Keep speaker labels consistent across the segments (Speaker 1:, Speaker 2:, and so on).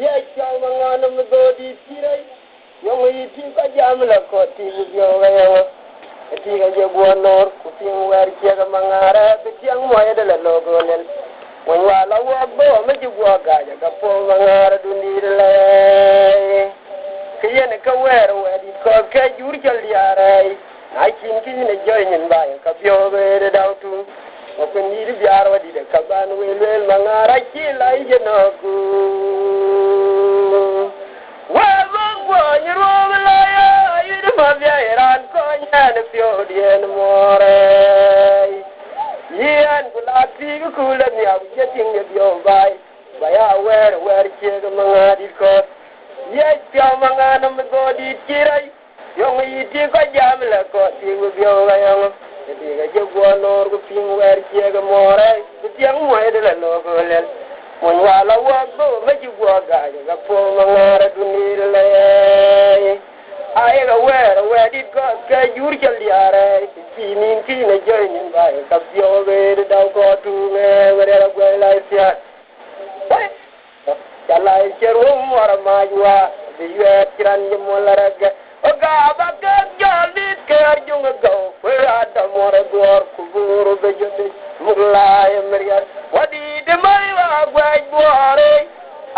Speaker 1: ye chang mangana mdodi tirai yong yiti ka jamla ko ti yo ga yo ti ga je bonor ku ti wer che ga mangara be tiang moye de la logo len won wala wo bo me ji go ga ja ka po mangara du ni le ke yen ka wer di ko ke jur jal yare ai kin ki ne joy nyin ba ka bio be de daw tu ko ni ri biar wa di de ka ban wel mangara ki lai je no ku wa go ni ro la ya yi de ma bia iran ko nya ne pio dien more yan kula ti ku la mi ab je ting ne bio bai ba ya wer che ga mangadi ko ye pia mangana me go di tirai yong yi ti ko jam la ko ti ku bio ga yong ti ga je go nor ku ping wer che ga more ku tiang mo de la no ko len mon wala wa go me ji go ga po mangara du ni le ai ga wer di ko ka jur chal yare ti nin ti ne joy nin ba ka bio be da ko tu me wer la go la sia Jalai cerum war majwa biye tiran ni molaraga oga baga jolit ke arjung go we ada more gor kuburu be jote murlay meriat wadi de mai wa gwaj boare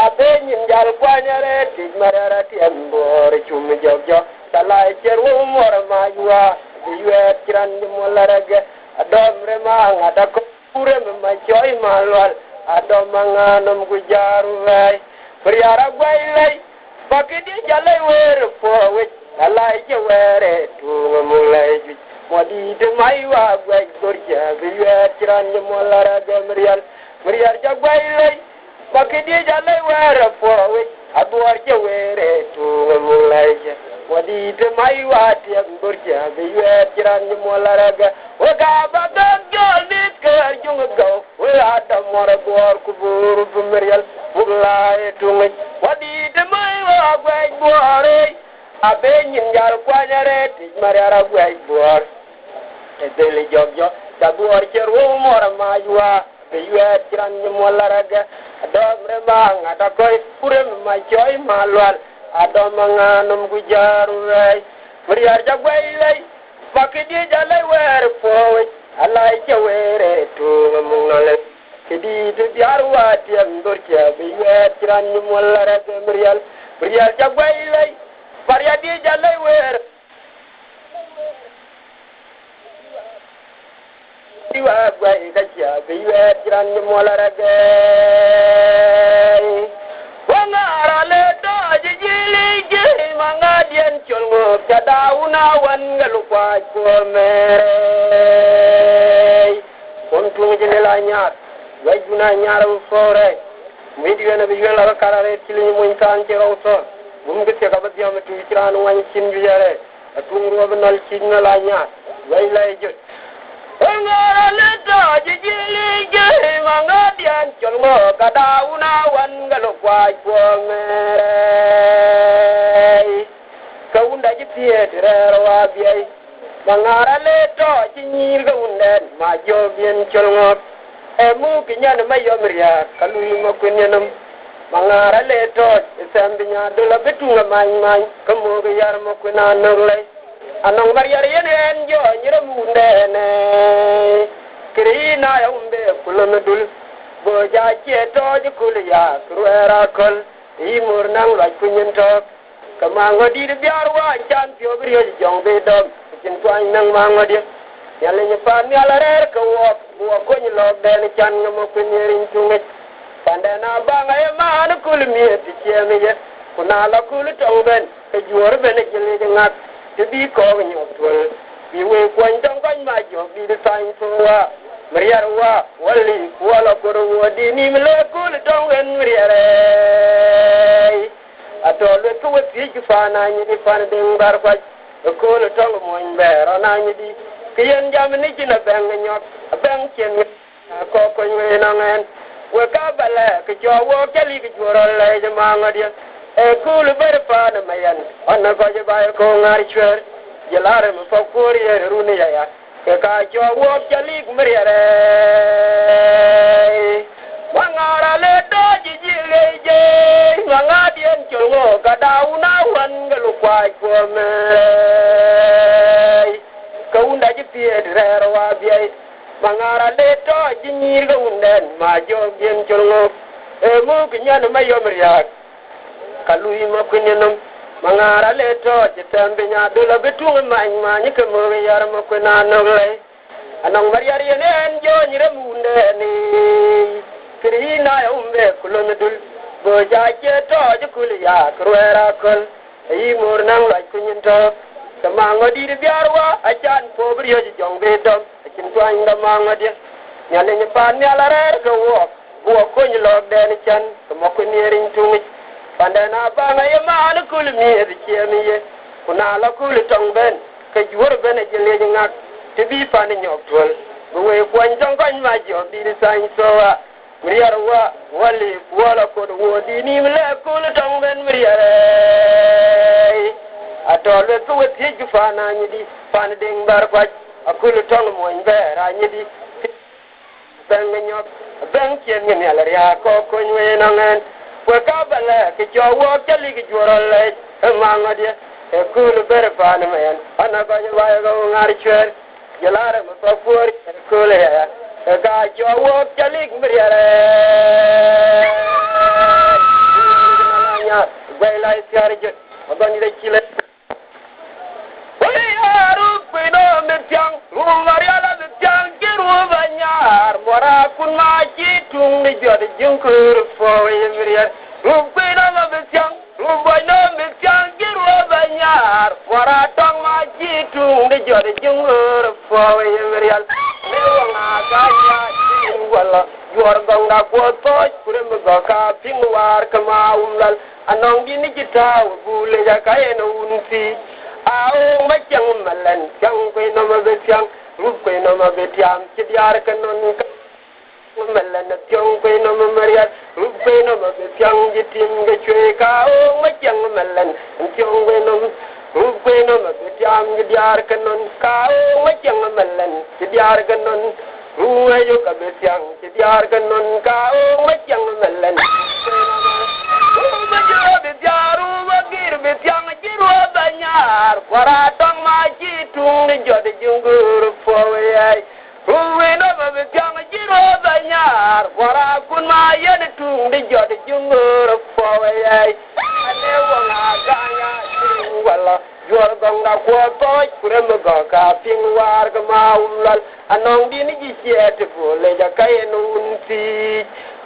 Speaker 1: abe nyin jal kwanyare ti marara ti ambor chum jogjo jalai cerum war majwa biye tiran ni molaraga adom rema ngada ko pure ma joy malwal ado manganum gujaru vai priara gwailai bakidi jalai wer po we alai je were tu mulai modi de mai wa gwai gorja biya tiran molara gamrial priar ja gwailai bakidi jalai wer po we abuar je were tu mulai modi de mai wa tiam gorja biya tiran molara ga waga baga jolit ke arjung go we ada mora gor kuburu bumrial bulai tungi wadi de mai wa gwai boare abe nyin jar kwanyare ti mariara gwai boar e dele jogjo da boar cheru mora majwa be yue tiran ni molaraga adomre bang ada koy pure ma joy malwal adomanga num gujaru rai mariar jagwai lai pakidi jalai wer powe alai chewere tu munale kidi de biarwa tiam dorcha be yue tiran ni molaraga marial jagwai lai paria di jalai wer diwa gwai gacha be yue tiran ni molaraga wangara le do jili je mangadian cholgo kadauna wangalu kwa mere kontu jile la nyar wajuna nyar fore midiwe na biwe la karare tili mun tan ci rawso bum gëtte ka ba diam tu ciran wañ cin bi yare atung ro banal cin na la nyar way lay jot wangara le do jili je mangadian cholgo kadauna wangalu kwa mere kaunda ji piedra wa biai mangara le to ji nyir gaunda ma jo bien cholngo e mu kinyan ma yo mria kalui ma kunyanam mangara le to sambinya do la betunga man kamo ga yar ma kunan ngle anong mariar yen jo nyira munde ne krina ya umbe kulonudul bo ja che to ji kulya kruera kol imur nang la kunyen to kamango di biarwa chan pio brio jong be dom chin twan nang mango di yale ni pan yala rer ko wo ko ni log den chan mo kunyerin tunge pandana banga e man kul mi ti chemi ye kuna la kul tong ben e jor ben jile ngat ti bi ko nyo tol bi we kwan tong kan ma jo bi de tan so wa mariar wa wali wala ko ro di ni mle kul tong en mariare atole ko wati ki fana ni di fana de ngar kwa ko le tong mo mbero na ni di kien jam ni jina bang nyot bang chen ko ko ni na ngen we ka bale ke jo wo kali ki joro le je ma ngadi e ko le ber fa na mayan on ko je ba ko ngar chwer je lare mo fa ko ri ru ni ya ke ka jo wo kali ku mri are Mangara le doji jileje, mangadian chungo kadauna wan galukwai kwame. Kaunda jipie drero wabiai, mangara le doji nyirga unden majogien chungo. Emu kinyan mayomriak, kalui makunyanum. Mangara le doji tembinya dula betung manyi kemuge yar makunanogle. Anong mariari nen jo nyire munde ni. Kirina ya umbe kulonudul boja cheto jukuli ya kruera kol yi murnang la kunyinto tamango di biarwa achan pobri yo jongbe dom akin twang da mango di nyale ni pan nyala rer ko wo ko ni log den chan mo ko ni ring tungi pandana banga ye man kul mi di chemi ye kuna la kul tongben ke jur ben jele ngak tibi pan nyok tol we kwan jong kan ma jo di san soa Mriarwa wali wala kod wodi ni mle kul tongben mriare atolwe ko weti fana nyidi fan ding bar kwaj akul tong mo invera nyidi bang nyok bang chen ni alaria ko ko nywe nangen ko ka bala ke jowo jali ke jorole mangadi e kul ber fan men ana ko nywa go ngar chwer yalara mo pur kul ya ga jowo jalik mriare nanya baila siarje abani de chile yaru pino metyang rumariala metyang kiru banyar mora kun ma chitung ni jode jungkur fo mriare rupino metyang ruboino metyang kiru banyar mora tong ma chitung ni jode jungkur fo mriare wala yor gonga ko to kurem go ka pingwar kama umlal anong gini kita bule ya kaeno unti au machang malan chang ko no mabetiang rup ko no mabetiam kidiar kanon malan chang ko no mariat rup ko no mabetiang jitim ge chwe ka au machang malan chang ko no rup ko no mabetiam kidiar kanon ka au machang malan kidiar kanon Ruwe yo kabetiang kidiar kanon ka o machang malan Ruwe yo betiaru bagir betiang jiru banyar kwara tong ma jitung ni jode jungur fowe Ruwe no betiang jiru banyar kwara kun ma yen tung ni jode jungur fowe ane wong aganya wala yor gonga ko toy kurem go ka pingwar ka maulal anong dini ji siete pole ja kayen unti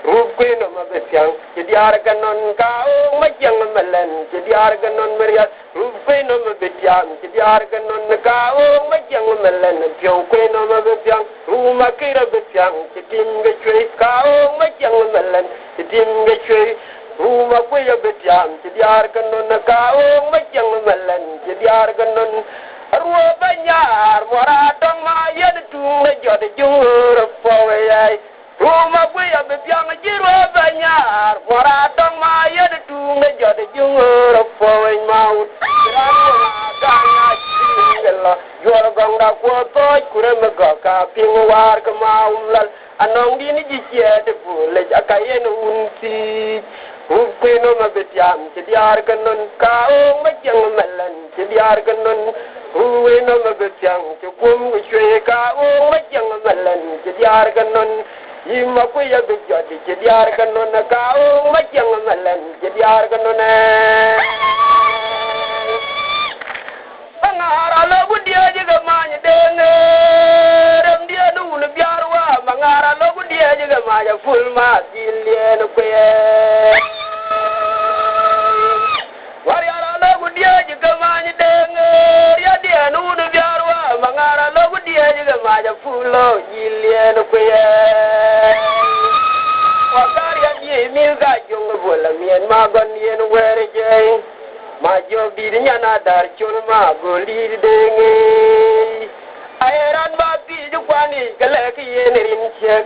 Speaker 1: rup ko no mabetyang diar kanon ka o majang malan diar kanon maria rup ko no mabetyang diar kanon ka o majang malan pyo ko no mabetyang ruma kira betyang tim ge chwe ka o majang malan tim ge chwe Ruma ko ya betyang diar kanon ka o majang malan diar kanon ruwa banyar mora tong ma yed tung jode jur fowe ai ruma ko ya betyang jiru banyar mora tong ma yed tung jode jur fowe maut ganya singela yor gonga ko to kurem go ka pingwar ka maulal anong dini ji siete bule akayen unti Upino mabetyam diar kanon ka o majang malan diar kanon Uwino mabetyang kum chwe ka o majang malan diar kanon Ima ko ya bejodi diar kanon ka o majang malan diar kanon Angara lo budia jiga manya denge ram dia nu ne biarwa mangara lo budia jiga manya full ma dilien ko Wariara lo budia jiga manya denge ya dia nu ne biarwa mangara lo budia jiga manya full lo dilien ko Wakari ya mi ga jong bola mien ma gon yen were je Ma job di nyana dar chul ma goli dengi Airan ba pi ju kwani gale ki yenerin chek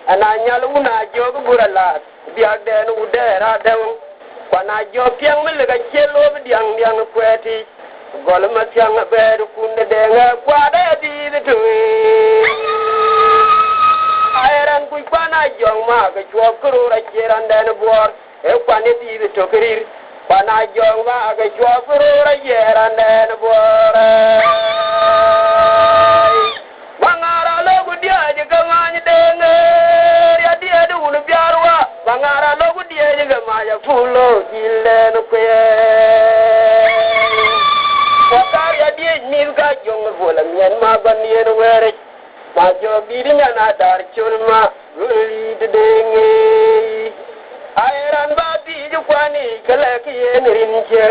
Speaker 1: Ananya luna jog burala biak den udera dew Kwana job piang mele ga chelo biang diang kweti Gol ma tiang beru kunde denga kwade di de tu Airan kui pana jong ma ke chwa kuru ra chiran den bor e kwani di to kirir pana jong ma ke chwa kuru ra chiran den bor mangara lo gudia je kamani denge ya dia du nu biarwa mangara lo gudia je kamaya fulo jilen kwe wakar ya dia nilga jong bola mien ma ban yen were ma jo bidina na dar chulma guli denge airan ba di ju kwani kala ki yen rinche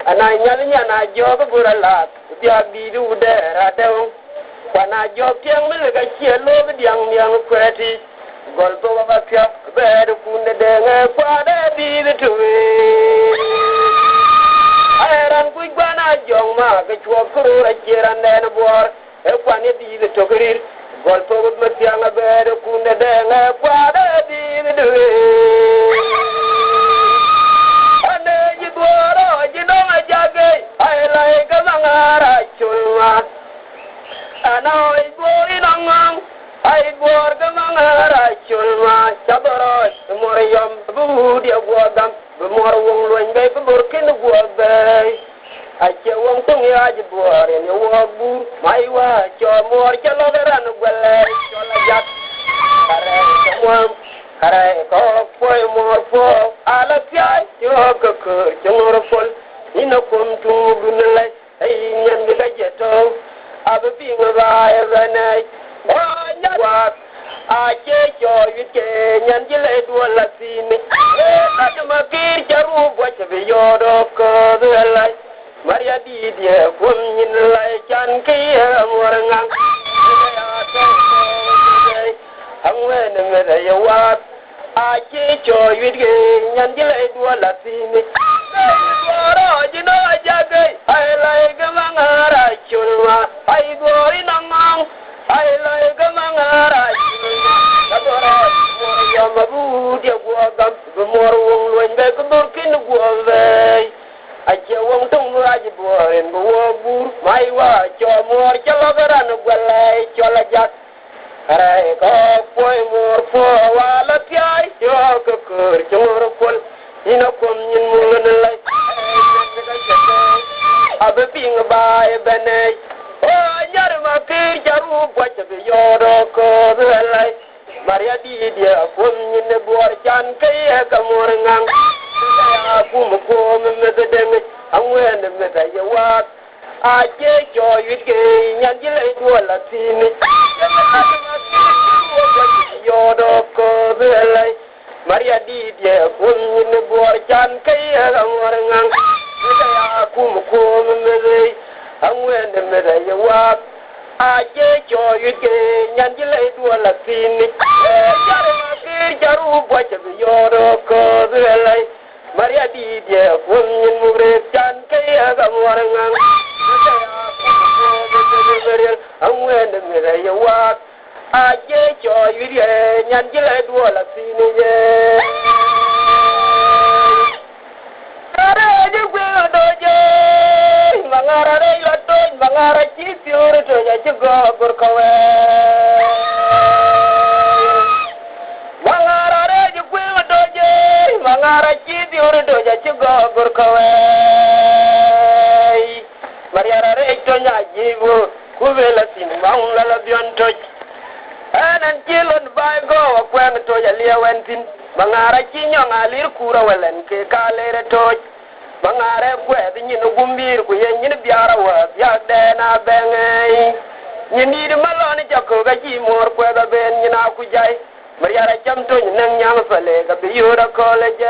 Speaker 1: ana nyal na jo burala dia di du dera dew wana jo tiang mele ga chielo diang diang kweti golbo ba pya ber kunde denge kwade di tuwe airan ku gwana jong ma ga chwo kuru ra chiran den bor e kwani di to kirir golbo ba tiang ber kunde denge kwade di tuwe ane ji boro ji no ma jage ai lai ga mangara chulma ana ai bori nangam ai bor ga mangara chulma chaboro moriyam bu dia godam bu mor wong loñ bay bu bor ken godbay ache wong tong ya ji bor ni wo bu mai wa cho mor cha lo ran gwele cho la jak kare chamwam kare ko poy mor fo ala pya yo ko ko chmor fol ina kum tu gunlay ai nyen ga jeto abe pinga ba evanai onya wa ache cho yike nyan jile duala sini atuma kir jaru boche be yodo ko belai maria di dia kum nyin lai chan ki morangang ya to angwe ne ya wa ache cho yike nyan jile duala sini oro jino jage ai lai gamangara chulwa ai gori nangang ai lai gamangara chulwa tabora yo mabu dia gua gam mor wong loñ be ko dor kin gua ve aje wong tung aje boren bo bur mai wa cho mor chalo garan gwalai chola jak arai ko poi mor fo wala piai yo ko kur chor pol ina kom nyin mun lai abe ping ba e bene o nyar ma ki jaru boche be yodo ko lai maria di dia kom nyin bor chan kai ka mor ngang ya kum ko me de deng angwen me da ye wa a je jo yit ke nyan ji lai do la tini yodo ko lai maria di dia kom nyin bor chan kai ka mor ngang ya kum ko me de angwen me da ye wa aje cho yike nyan ji lai do la tini jare ma kir jaru boche be yodo ko lai maria di dia fun nyin mugre chan kai ga morangang angwen me da ye wa aje cho yike nyan ji lai do la tini ye are ji gwe do je mangara re la to mangara chi piore to ya chigo gor kawe mangara re ji gwe do je mangara chi piore to ya chigo gor kawe mariara re to nya jigo kubela tin mang la bion to anan kilon bai go kwen to ya liawen tin mangara chi nyong alir kura welen ke kalere to mangare kwe nyin gumbir ku yen nyin biara wa ya de na bengai nyin di maloni jako ga ji mor kwe ga ben nyin aku jai mariara cham to nyin nyang fale ga bi yura college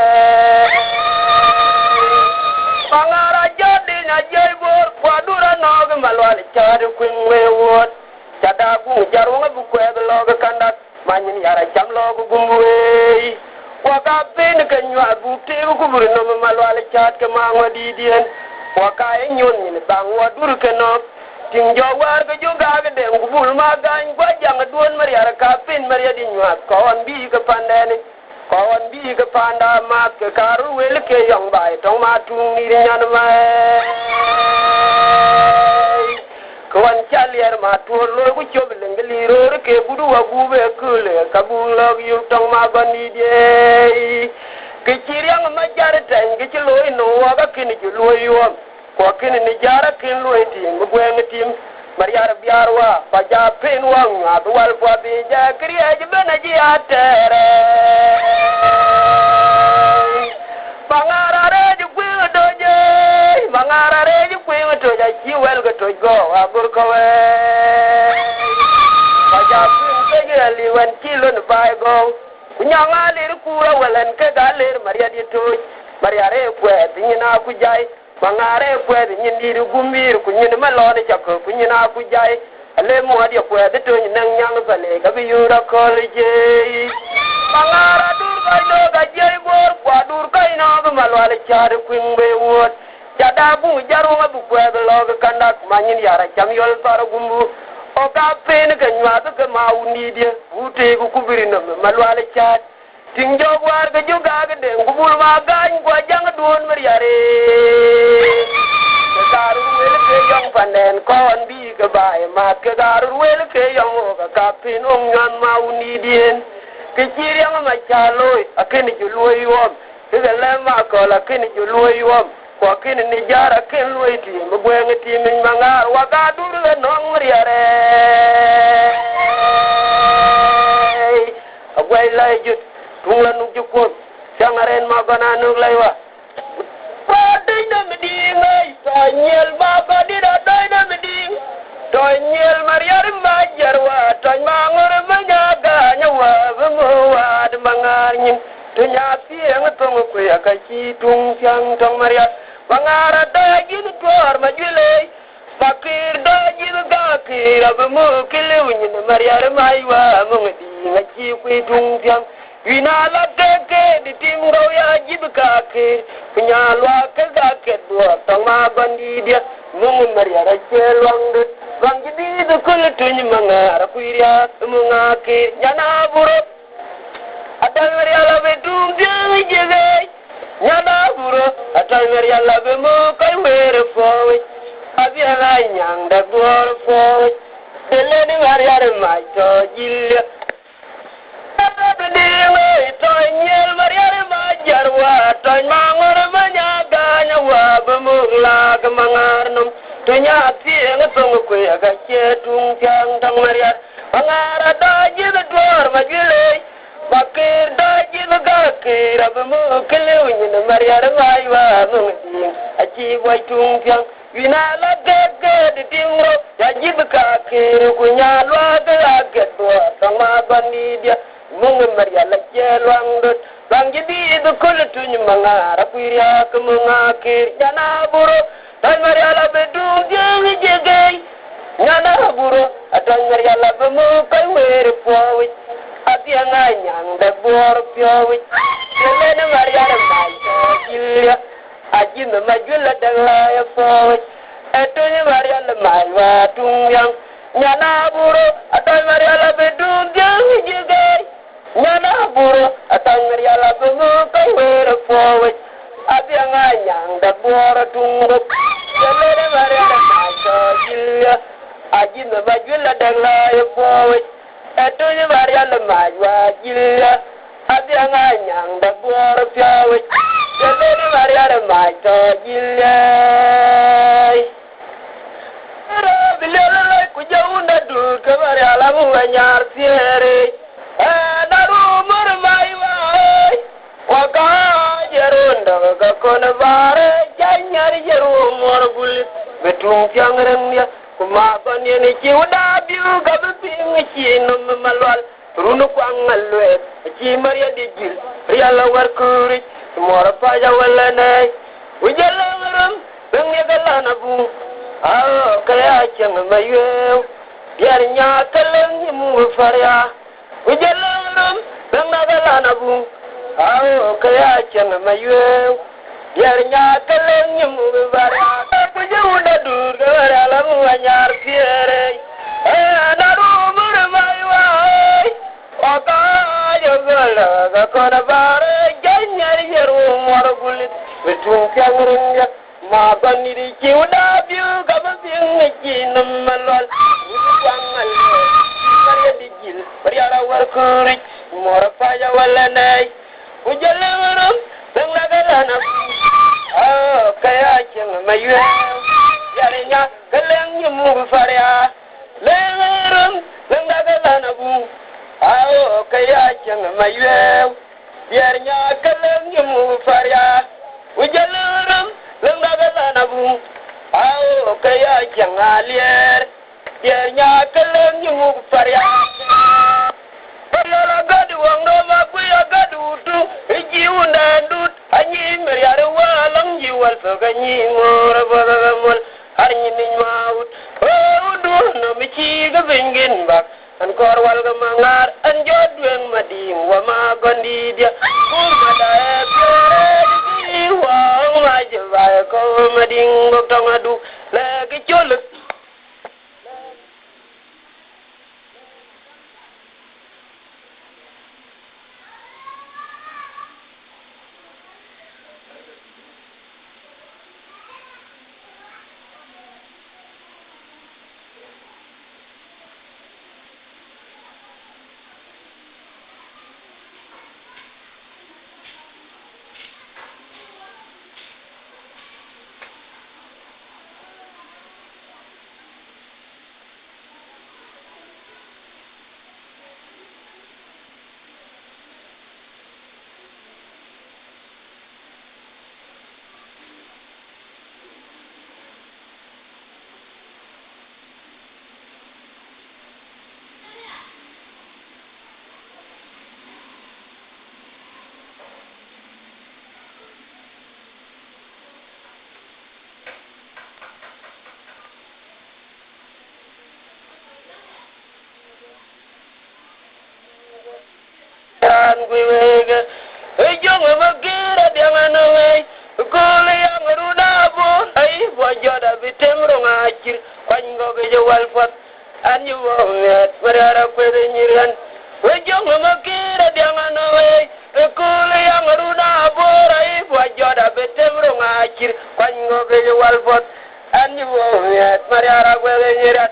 Speaker 1: mangara jodi na jai bor kwa dura no ga malwali chadu kwin we wot chada ku jarunga bu kwe ga lo ga kandat manyin yara cham lo gu gumwe waka ben ka nywa bu te ku bur no malwala chat ka ma ngodi dien waka e nyon ni bang wa dur ke no ting jo war ga jo ga ga de ku bul ma gan gwa jang duon maria ka pin maria di nywa ko on bi ka pandene ko on bi ka panda ma ka karu wel ke yong bai tong ma tung ni nyan ma Kawan chalier ma tuor lo ku chob lengli ro ke budu wa gube kule kabulog yu tong ma goni de ke chiriang ma jar tan ke chlo no wa ga kin ju lo yu ko kin ni jara kin lo ti mu gwen tim mariar biarwa pa ja pen wa nga wal po bi ja kriya ji bana ji atere bangara re ju ku do je bangara re ju ku to ja ji wel ga to go agur ko we pa ja pen ke ge li wan kilo no bai go kunyanga le ku ra welan ke ga le maria di to maria re ku ti na ku jai bangare kwed nyindi gumir kunyin malone chako kunyina kujai ale modi kwed to nang nyang sale ka biyura kolje bangara dur ka no ga jey bor kwa dur ka ina malwale char kwingbe wot jada bu jaru ma bu kwed log kandak manyin yara chamyol tar gumbu o ka pen ka nywa ka maundi de ute ku kubirino malwale chat Tingjo war ke juga gede ngubul magan gua jang duon meriare Kegaru wel ke yang panen kon bi ke bae mat kegaru wel ke yang ka kapin ongan mauni dien keciri yang macaloi akene juloi wom kegale ma ko la kene juloi wom ko kene ni jara ken loi ti mbwen ti min mangar wa ga dur le non meriare agwai lai jut Tunglan nuk jukut, sangaren magana nuk laiwa. Padai na meding ay, tanyel baba di dadai na meding. Tanyel mariar majarwa, tany mangor manyaga nyawa bemuwa de mangarnyin. Tunyasi ang tong kuya kaci tung siang tong mariar. Mangara dagin tuar majulay, fakir dagin gakir abemu kilewin mariar maiwa mungdi ngaci kui tung siang. Wina la keke di timro ya jibka ke penyalwa ke gaket dua tang ma bandi dia mung maria ra chelwang de bang jadi de kul tuny mangar kuiria mungake nyana buro adal maria la bedum dia jege nyana buro adal maria la be mo kai were foi abia la nyang da dor foi dele ni maria re mai to jilya Tanyel mariare majarwa tany mangor manyaga nyawa bemugla kemangarnum tanyati ngetong kwe aga cetung tiang tang mariar mangara daji dor majile bakir daji gakir abemu kelewin mariare maiwa mungding aci boy tung tiang wina la gege di timro yaji bekakir kunyalwa gelaget dor tang ma bandi dia mung maria la jelwang dot bang jadi du kul tuny mangara kuiria kemungakir jana buru tan maria la bedu jeng jegei jana buru atan maria la bemu kai wer powi atia nganyang da bor powi jele maria la mai jilya ajin majula dala ya powi etuny maria la mai wa tungyang jana buru atan maria la bedu jeng jegei Nyana buru atang ngeriala bemu kai wera forward abia nganyang da bora tungrup jele mariala maso jilya ajin majula dangla forward etunya mariala majwa jilya abia nganyang da bora forward jele mariala maso jilya ara bilala ku jaunda dul ka mariala mu nganyar siere Kona bare janyari jeru morgul betung tiang remnya kuma banya ni ciuda biu gabing cinum malwal runu kwang malwe ci maria digil riala warkuri mora paja walane ujala ngaram bengya galana bu ah kaya chang mayu biar nya kaleng mu farya ujala ngaram bengya galana bu ah kaya chang mayu Yernya keleng nyemu bara puja udah dur gara lamu anyar piere naru mermai wai oka jogala ga kona bare janyar yeru mor gulit betung kyangring ya ma con đi chiu da biu ka ba biang chi nam malwal wangal maria di jil maria la war kurik mora pa ya wala nay ujalaram sang la galana kaya cheng mayu yarinya kaleng nyu faria lerum sang la galana bu kaya cheng mayu yarinya kaleng nyu faria ujalaram sang la galana bu kaya cheng alier yarinya kaleng nyu faria la gadu wang ma ku ya gadu tu jiunda dut anyi meriare walang jiwal so ganyi ngora bagamol harni min maut du no mi ci ga bengin bak an kor wal ga mangar an jodwen mading wa ma gondi dia ku mada di wa ma jwa ko mading go tongadu la gi choluk Guiwega, Jong Magira Diamanoe, Gole Yang Rudabo, I Wajoda Vitemrongachir, Pango Walfat, and you won't yet, Mariara Quediniran, Jong Magira Diamanoe, Gole Yang Rudabo, I Wajoda Vitemrongachir, Pango Walfat, and you won't yet, Mariara Quediniran,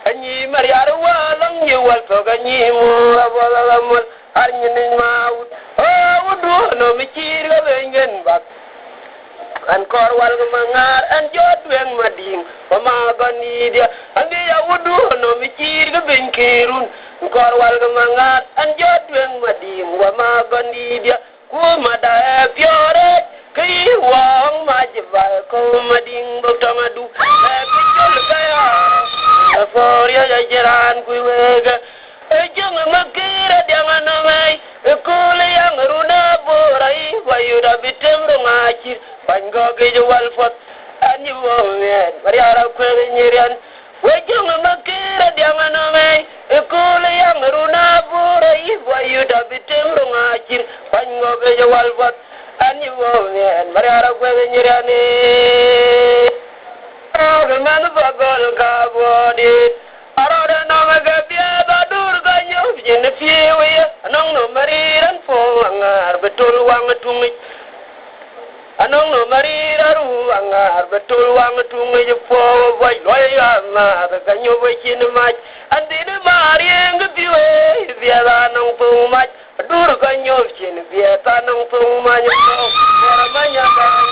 Speaker 1: Anyi Mariara walang you wal so ganyi mo abalamol arnyi nin maut wudu no mi ci ga bengen bak an kor wal ga mangar an jodwen mading ma gani dia andi ya wudu no mi ci ga benkirun kor wal ga mangar an jodwen mading ma gani dia ku mada fiore kai wang majibal ko mading bo tamadu picul kaya Foria jajaran kuiwega Ejung makira diangan namai Kule yang runa borai Wayuda bitemro ngacir Pango kejual fot Anyu wonget Mariara kwe nyirian Ejung makira diangan namai Kule yang runa borai Wayuda bitemro ngacir Pango kejual fot Anyu wonget Mariara kwe nyirian man bagol ka bodit arada namaga biya badur ganyo jin fiwe anong no mariran fo angar betul wang tungi anong no mariraru angar betul wang tungi fo boy loy ama ganyo boy kin mach andine mariyeng biwe biya anong fu mach dur ganyo jin biya anong fu mach ko ramanya kan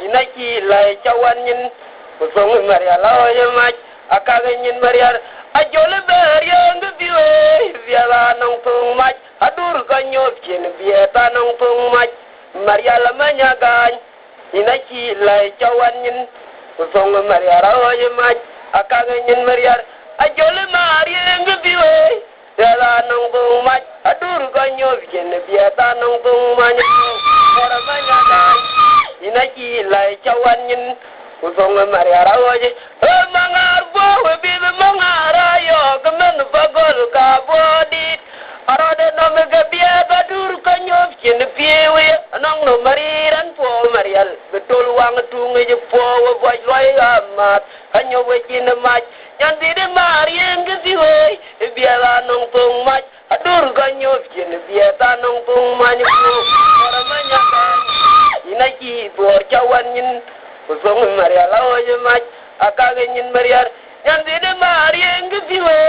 Speaker 1: inaki lai cawanyin Kusong Maria Loya Mach, Akaganyin Maria, Ajole Beria and the Bue, Viala Nong Pung Mach, Adur Ganyokin, Vieta Nong Pung Mach, Maria Lamanya Gan, Inaki Lai Chawanyin, Kusong Maria Loya Mach, Akaganyin Maria, Ajole Maria and the Bue, Viala Nong Pung Mach, Adur Ganyokin, Vieta Nong Pung Mach, Moramanya Gan, Inaki Lai Chawanyin, Usong Mariara Waji, Mangar Bo, be the Mangara, Yogaman Bagol, Kabodi, Arada Nomega Bia, Badur Kanyovkin, Piewe, Anong no Mariran for Marial, the Tolwang Tunga, for White Loya Mat, and your waking the match, and did a Marian Gaziway, if Biala Nong Pung Match, Adur Kanyovkin, Bieta Nong Pung Manu, or a Manya. nyin kusong Maria lao je mach akaga nyin Maria nyan de Maria ngfiwe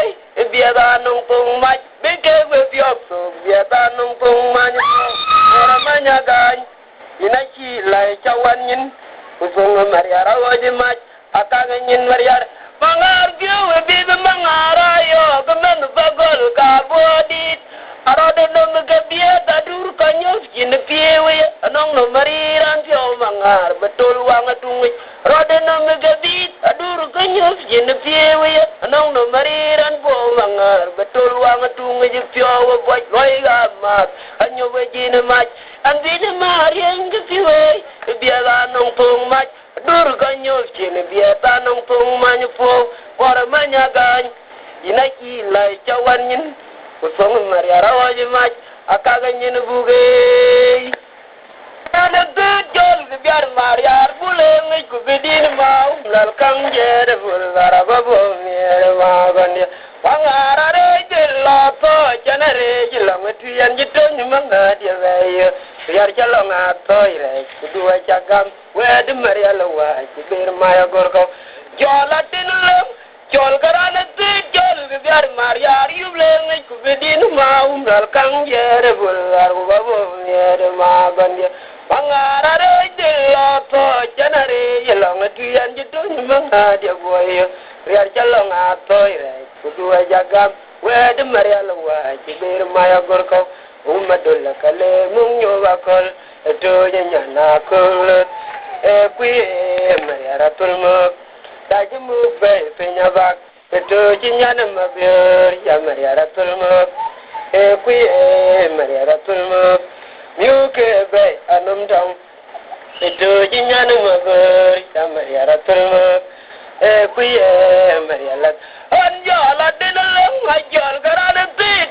Speaker 1: biada nong pong mach beke we biok so biada nong pong many ora manya gan ina chi lai chawan nyin kusong Maria lao je mach akaga nyin Maria mangar biwe bi mangara yo kamen bagol ka bodit arode no ga biada dur kanyo kin piwe anong no mariran pio mangar betul wang atung rode no ga bit adur kanyo kin piwe anong no mariran po mangar betul wang atung ji pio wo boy loy ga mat anyo we jin mach andine marien ga piwe biada nong pong mach dur kanyo kin biada nong pong manyo po por manya gan inaki lai chawan nyin kusong Maria rawaji mach akaga nyin buge ana de jol biar Maria bule ngi ku bidin mau lal kang jere bul garaba bo mere ma gandi wangara re jilla to janare jilla metu yan jito nyumanga dia wayo biar jalonga to ire dua jagam wed Maria lawa bir maya gorko jola tinulum jol garana te jol biar Maria yuble ngi ku bidin mau lal kang jere bul garaba bo mere ma gandi wangara re jilla to janare jilla metu yan jito nyumanga dia wayo biar jalonga to ire dua jagam wed Maria lawa bir maya gorko umadul kale munyo bakol to nyana kol kwi Maria ratulmo dajimu be penyabak to nyana mabir ya Maria ratulmo kwi Maria ratulmo myuke be anum dong to nyana mabir ya Maria ratulmo kwi Maria lat anjala dinalong ajal garana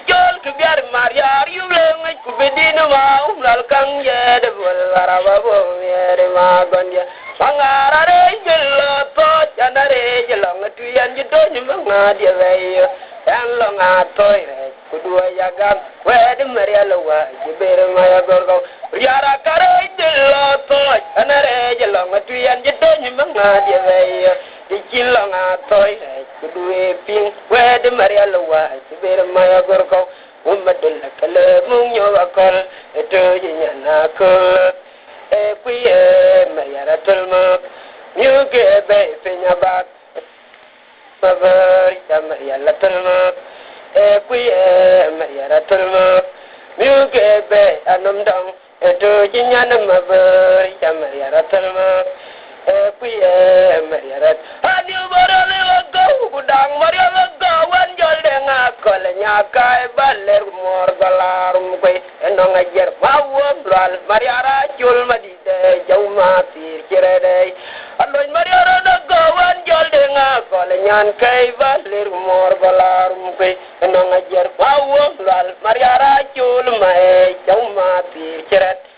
Speaker 1: jol biar Maria yubleng ku bedina ma lal kang ye de waraba bo mere ma gondia sangara re jelo to janare jelong tu yan jito nyumanga dia wayo yan longa toire ku dua yagam we de Maria lawa jibere ma ya gorgo yara kare jelo to janare jelong tu yan jito nyumanga dia wayo dikilonga toire ku dua ping we de Maria lawa jibere ma ya gorgo umadul kale munyo bakol to nyana ko kwi Maria ratulmo nyuge be penyabak mabar ya Maria ratulmo kwi Maria ratulmo nyuge be anum dong to nyana mabar ya Maria ratulmo kwi Maria rat ani borale go budang Maria go wan jol de ngakol nyakai baler mor galarum kwe enong ajer mawom lal Maria racul madide jauma tir kirede aloy Maria ro go wan jol de ngakol nyan kai baler mor galarum kwe enong ajer mawom lal Maria racul mai jauma tir kiret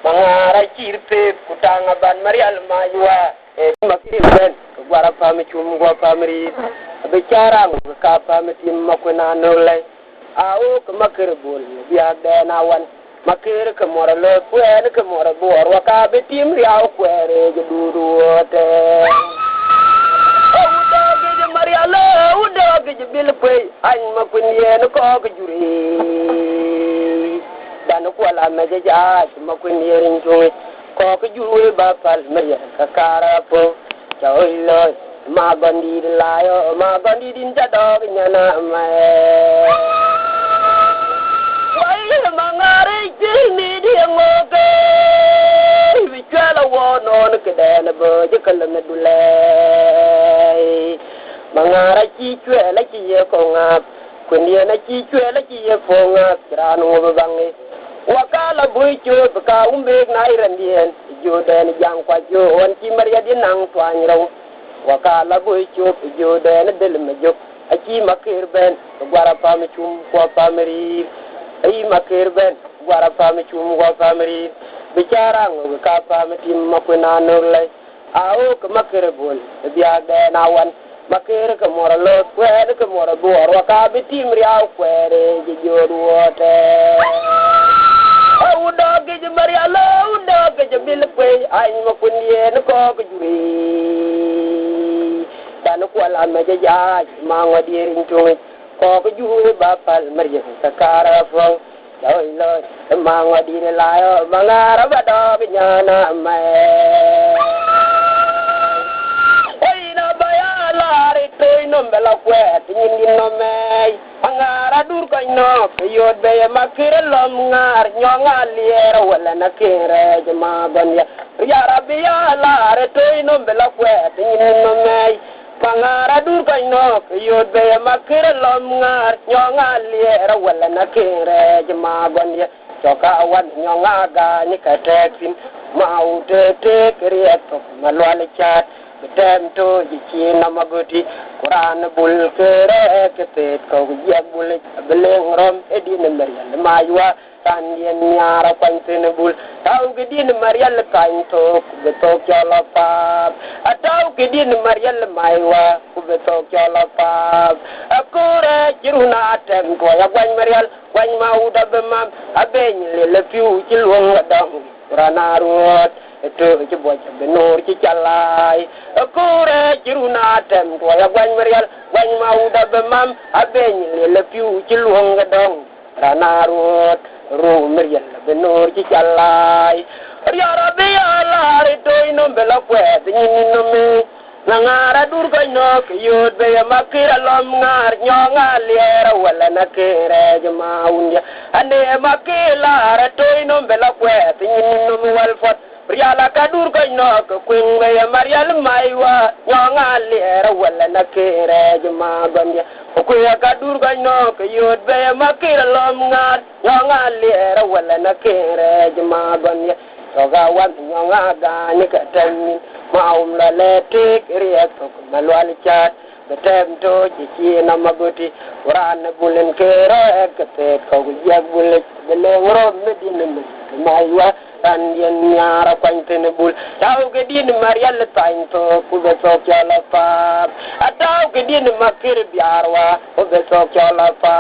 Speaker 1: mangara kirpe kutanga ban Maria almaywa makiri ben gwara pami chum go pamri bicara ka pami tim makuna nole au kemakir bul biar dena wan makir ke moralo kuen ke morabor waka betim riau kwere geduru te udah ge Maria lo udah ge bil pe an makunye no ko ge juri dan ko la meje ja makunye rin juri ko ke juri ba pal Maria kakara po chawlo ma gondi layo ma gondi din jado nyana mae wai mangare jini dia ngoge bicara wono ke dana bo je kalam dulai mangara chi chwe la chi ye ko ngap kunia na chi chwe la chi ye ko ngap ranu bangi wakala bui chu ka umbe nai randien jo den jang kwa jo on chi Maria din nang twang rong wakala bui chu jo den del me jo achi makir ben gwara pam chum ko pamri ai makir ben gwara pam chum ko pamri bicara ngo ka pam tim makuna nole au ke makir bol biya de na wan makir ke moralo kwere ke morabo waka bitim riau kwere jo ruote udah ke Maria lo udah ke bil pe ai ma kun ye no ko ko juri dan ko la me ja ma ngodi rin to ko ko juri ba pal marje sakara fo Trời ơi, mà ngồi đi lại mà ngà đó bắt đầu bị nhà nà mẹ. Ôi nó bay la đi tôi nó bê la quẹt nhìn nhìn nó mẹ. Ngà ra dur coi nó cái yod bê mà kira lom ngà nhỏ ngà lier wala na kira jama banya. Ya Rabbi ya la đi tôi nó bê la quẹt nhìn nhìn nó mẹ. Pangara dur kai no yod be makira lom ngar nyonga liera wala nakire jama gonya choka awan nyonga ga ni ka teksin mau te kriato malwal chat betem to ji na magoti quran bul kere kete ko ya bul beleng rom edin marial maywa tan yen nyara pantene bul tau gedin marial kain to beto kyala pa atau gedin marial maiwa beto kyala pa akure jiruna tem ko ya gwan marial gwan mauda bemam abeny le fiu kilwong dam ranarot itu coba benur cicalai akure jiruna tem ko ya gwan marial gwan mauda bemam abeny le fiu kilwong dam ranarot ru marial benur cicalai ya Rabbi ya la rito ino bela kwet nyino me nangara dur ko no yod be makira lom ngar nyonga liera wala nakere jama unja ane makila rato ino bela kwet nyino wal fot Riala kadur ko no ko kwing be marial maiwa nyonga liera wala nakere jama gondia ko ya kadur ko no ko yod be makira lom ngar nyonga liera wala nakere jama gondia soga wan nyonga ga ni ka tamin maum la letik riak ko malwal chat betem to ci na magoti quran bulen kero ekete ko jag bulet bele ngoro medina maywa tan yen nyara kwantene bul taw ke din marial tan to ku be to kyala pa ataw ke din makir biarwa ku be to kyala pa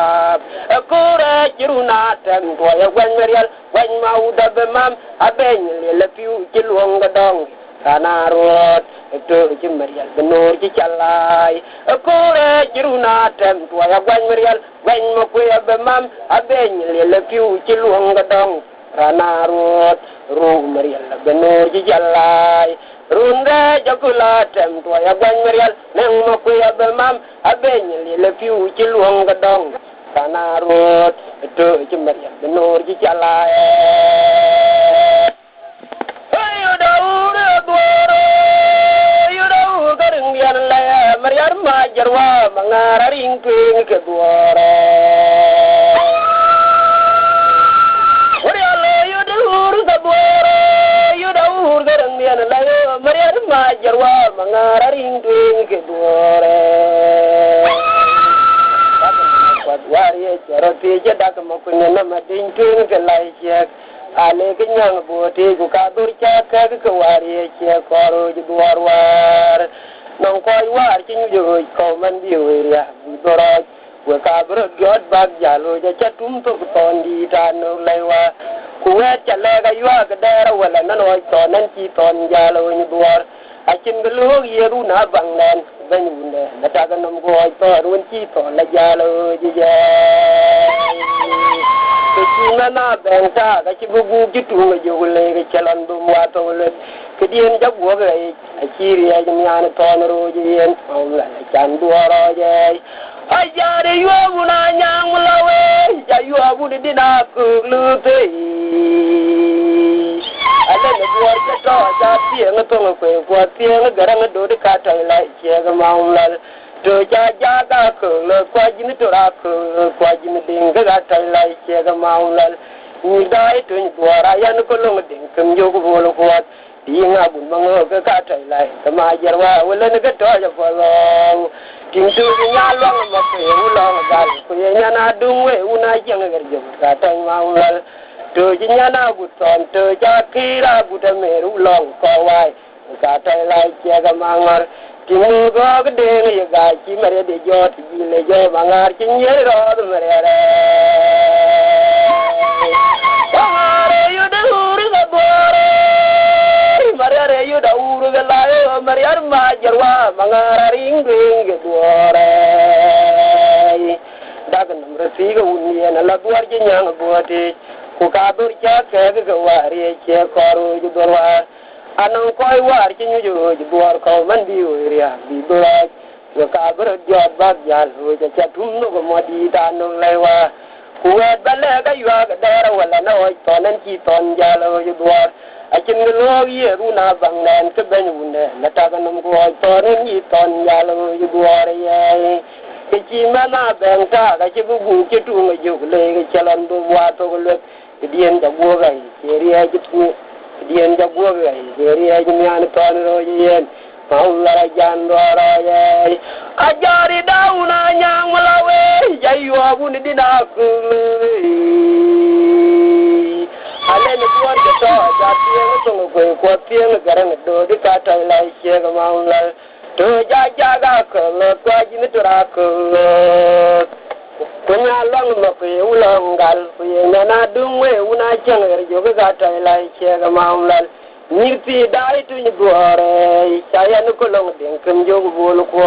Speaker 1: akure jiruna tan to ya gwan marial gwan mauda be mam abeny le piu ci luonga dong kanarot itu ci marial benur ci calai akure jiruna tan to ya gwan marial gwan mo ku ya be mam abeny le piu ci luonga dong ranarot ru marial benur ci jalai runde jakula tem to ya gwan marial neng mo ku ya be mam abeny le piu ci luonga dong kanarot itu ci marial benur ci jalai ayo daure boro yo daure garing yan la marial ma jarwa mangara ringking ke duore mariar ma jarwa mangara ringking ke duore kwat wari charoti jadak makunya nama dingking ke laijek ale kenyang bote ku kadur chaka ke wari che koro duar war nong koy war chinjo ko man biwira doro we kabro god bag jalo ja chatum to tondi tanu lewa kuwet chalega ywa gadara wala nanoy tonan chi ton jalo ni duar achin gelo yeru na bangnen banyunde nataga nam go to run chi to la jalo ji je kina na benta ga chi bugu gitu ngajule ga chalon dum wa to le kedien jagwo ga achiri ya nyane ton ro ji en la chan duoro je ayare yo na nyang lawe ja yo bu di na ku lute ale ne duor ke to ja tieng to ko tieng garang do de ka tai lai che ga maung la to ja ga ku le kwa jin to ra ku kwa jin ding ga tai lai che ga maung la ni dai to ni duora yan ko long ding kem yo ko bo lo ko tinga bun mango ga ka tai lai kama jerwa wala ne ga to ja fo lo ting tu nya long ma ko long ga ko nya na dung we una jeng ga jo ka tai maung la to nya na bu ton to ja kira bu ta meru long ko wai ka tai lai che ga mangor tingu go ga de ye ga chi mare de jo ti le jo mangar chi ye ro de mare re mare yo de uri ga bore mare jar ma jarwa mangara ring ring duore daganam rasiga unni na la duar je nyang bote ku ka dur cha ke ga wari che koru ju dorwa anan koy war ci ñu ju duor ko man bi wiriya bi durak yo ka dur jot ba jal ho ca tum no ko modi ta no lewa ku wet bale ga yo ga dara wala na o tonan ci ton jalo ju duor a cin lo ye runa bang nen ke ben wune na ta ga num ko tonan ni ton jalo ju duor ye ke ci mana ben ta ga ci bu ci tu nga ju le ga chalan do wa to ko le dien ja bo ga ci riya ci tu dien ja bo ga ci riya ci ñaan ton ro yen Allah jandoro ye ajari dauna nyang malawe jayu abun dina ku ale ne duar ke to ja tieng to ko tieng garang do di ka ta lai che ga maula to ja ga ko lo to ji ni to ra ko kunya long ma ko ulang gal ko na dung we una chang er jo ga ta lai che ga maula nirti dai tu ni duare saya nu kolong ding kem jo bol ko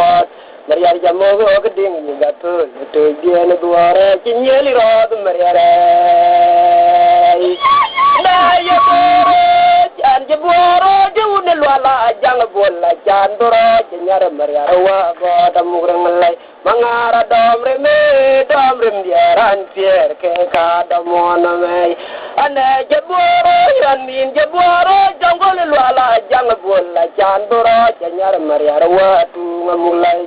Speaker 1: mariar jamo go ke ding ni gato to dia nu duare chinyeli ro mariare na yo jan je boro ju ne lwala jang bola jan doro nyar mariar wa go dam urang lai mangara dom rem diaran pier ke ka damona mai ane je boro yan min je boro jangol lwala jang bola jan doro nyar mariar wa tu ngamulai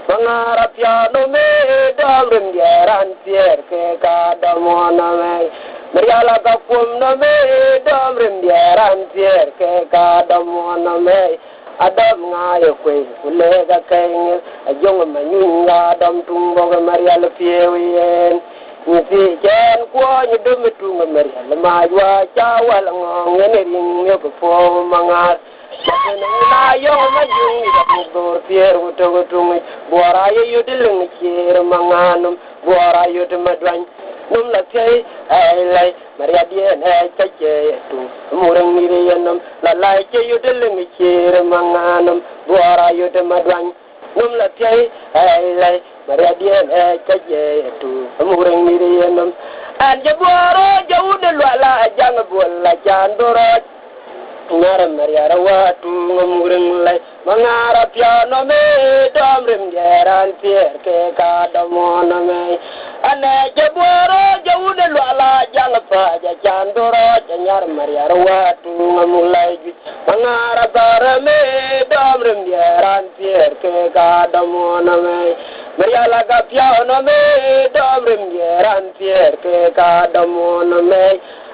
Speaker 1: mangara piano me dom rem diaran pier ke ka damona mai mariala ka kum no me dom rem diaran pier ke ka damona mai adam ngayo kwe ulega kaingil ajong manyunga dam tumbo mariala piewen niti jen kwa ni dum tunga mariala majwa chawal ngene ring yo ko mangar na yo majung da mudor pier uto tungi bora yo yudilung chir manganum bora yud madwan num la tay ay lay maria bien ay kache tu murang miriyanum la lay che yudilung chir manganum bora yud madwan num la tay ay lay maria bien ay kache tu murang miriyanum an je bora jawde la jang bol la jandoro ngara mariara watu ngumureng lai mangara piano me domrem geran pier ke ka damona me ane jaboro jawude lwala jang pa ja chandoro nyar mariara watu ngumulai mangara bara me domrem geran pier ke ka damona me mariala ka piano me domrem geran pier ke ka damona me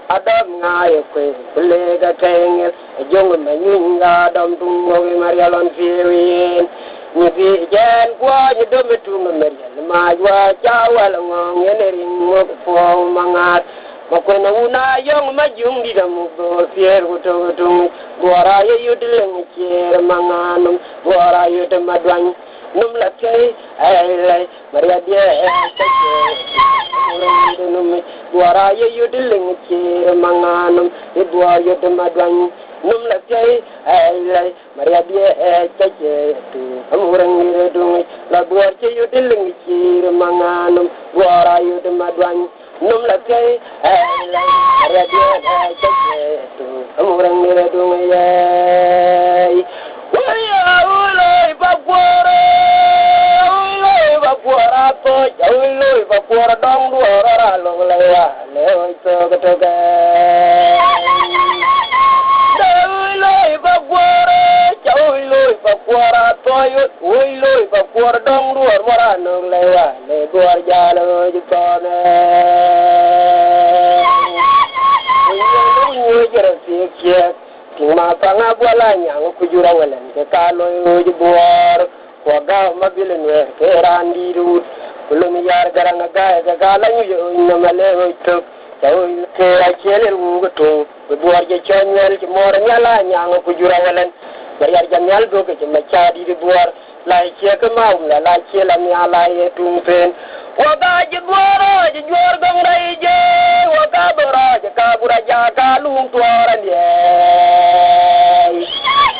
Speaker 1: adam ngayo kwe lega kengel jong manyinga dam tungo marialon fiwin ni fi jen kwa ni dom tungo marial majwa chawal ngong yenering mo po mangat makona una yong majung di dam go fier uto tung bora ye yudleng chier manganum bora yud madwan num la kay ay lay maria dia kache num bora ye yudleng chier manganum e bora yud madwan num la kay ay lay maria dia kache tu amurang ni dung la bora che yudleng chier manganum bora yud madwan num la kay ay lay maria dia kache tu amurang ni dung ye waya ulai bagwara to jauh bagwara dong dua long lewa lewa to ketoga jauh bagwara to ulai bagwara dong dua long lewa lewa jalo jikone unyu jerasiek ma panga bola nyang kujura walen ke kalo buar ko ga mabilin we ke randi rut kulum yar garanga ga ga galanyu yo no male to taw ke akele wugo to buar je chanyal ki mor nyala nyang kujura walen bayar janyal do ke ma chadi di buar la che ke maula la che la nyala ye tumpen wa ga je buaro je jor gong rai je wa ga bora je ka bura ja ka lung tuaran ye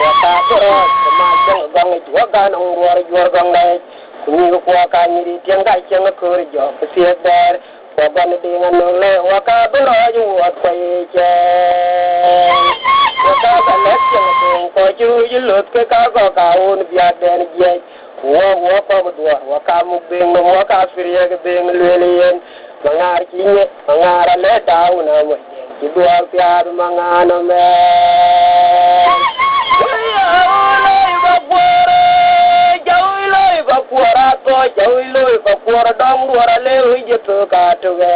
Speaker 1: wa ta bora ma jong gong it wagan on war your gong night. Kumi ko ka ni tiang kai chang ko jo sia dar. Wagan ding an le waka bro ju wat pai che. Waka ba let chang ko ju ju lut ka un bia den je. Wo ko dua waka mu bing no waka firiye ke bing lelien. Mangar kinye mangara le daun na mo. Dua piar mangano me. Jauh bakuara dong luar lewi jatuh katuwe.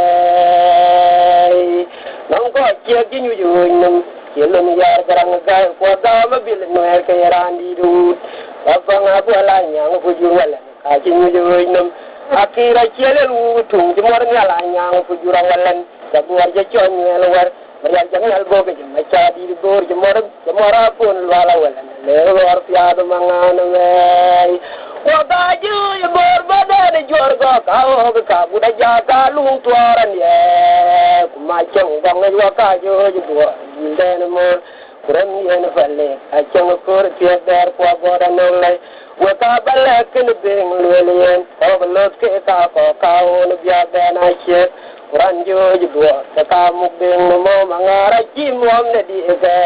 Speaker 1: Nongko cia kinyu junyum, kilum ya kerang gai kuada mobil nuer keran di dut. Bapang abu alanya ngujurwala, kacinyu junyum. Akhirnya cia lelu tung jemur ngalanya ngujurawalan. Sabuar jacon luar. Marian jangan albo ke maca di dor jemur pun walawalan. Lewar piadu mangano me. Wabaju bor badan jorgo kau ka buda jaga lung tuaran ye kumacang bang wakajo jua den mo kuran yen falle acang kur tiadar kwa bodan nolai waka balak ne beng lelien ko lot ke ka ko kau ne biada na che kuran jo jua ka mu beng mo mangara ji mo ne di ke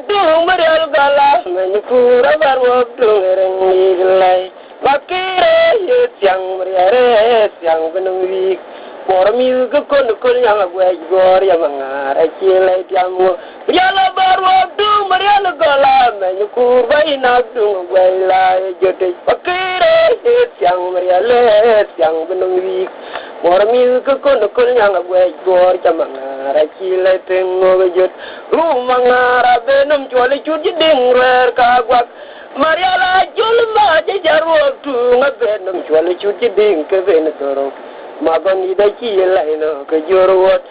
Speaker 1: Dung marial gala menyukura baru dung ereng ilai makire siang mariare siang benungwik pormil ke kon yang gue gor yang mangara cilai tiamu marial baru dung marial gala menyukur baina dung gue ilai jodoh makire siang mariale siang benungwik pormil ke kon yang gue gor yang mangara cilai tengo jod rumangara benum cuali cuci dingrer kagwak mariala julma jajarwo tu ngabenum cuali cuci ding ke benetoro magon ida cilaino ke jorwot